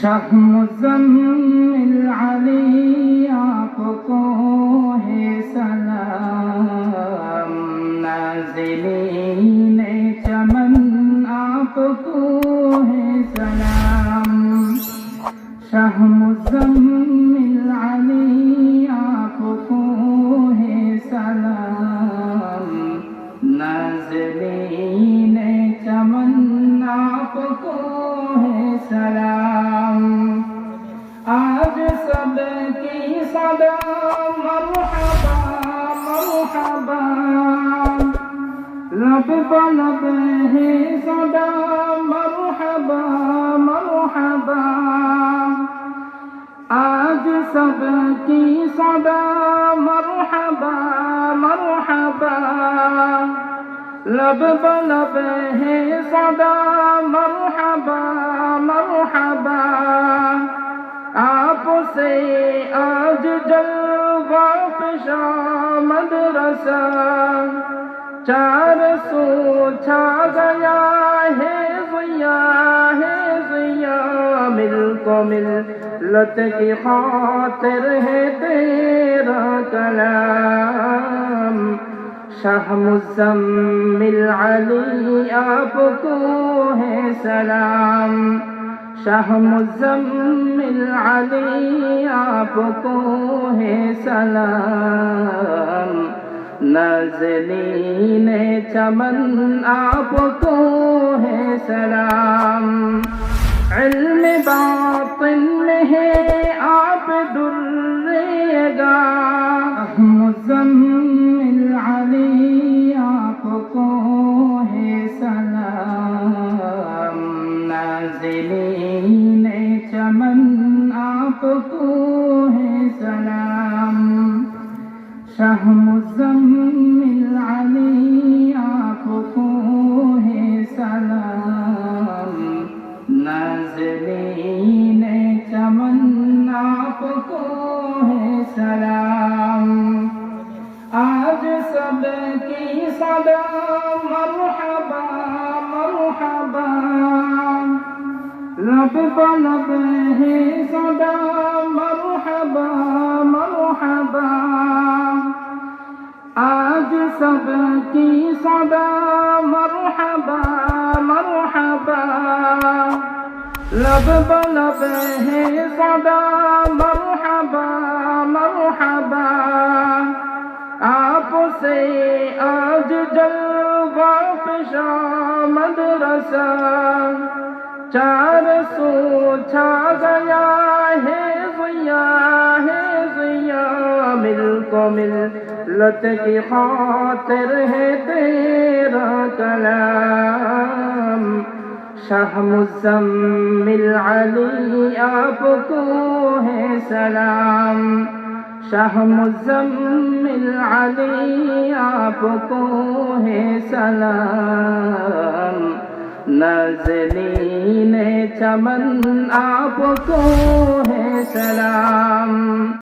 شاہ مزمل علی آپ کو ہے سلام، نازلین چمن آپ کو ہے سلام۔ شاہ مزمل علی آپ کو ہے سلام، نازلین چمن آپ کو ہے سلام۔ آج سب کی صدا مرحبا مرحبا، لب بلب ہے صدا مرحبا مرحبا۔ آج سب کی صدا مرحبا مرحبا، لب بلب ہے صدا مرحبا مرحبا۔ آپ سے آج جلوہ خوشامد رسا، چار سو چھا گیا ہے ضیا، مل کو ملت کی خاطر ہے تیرا کلام۔ شاہ مزمل علی آپ کو ہے سلام، شاہ مزمل علی آپ کو ہے سلام، نازلین چمن آپ کو ہے سلام۔ علم باطن میں ہے آپ درگاہ، مزمل علی آپ کو ہے سلام، نازلین چمن آپ کو ہے سلام۔ شاہ مزمل علی آپ کو ہے سلام، نازلین چمن آپ کو ہے سلام۔ آج سب کی صدا مرحبا مرحبا، لب بلب ہے صدا مرحبا مرحبا۔ آج سب کی صدا مرحبا مرحبا، لب بلب ہے صدا مرحبا مرحبا۔ آپ سے آج جلوہ خوشامد رسا، چار سو چھا گیا ہے ضیا، مل کو ملت کی خاطر ہے تیرا کلام۔ شاہ مزمل علی آپ کو ہے سلام، شاہ مزمل علی آپ کو ہے سلام، نازلین چمن آپ کو ہے سلام۔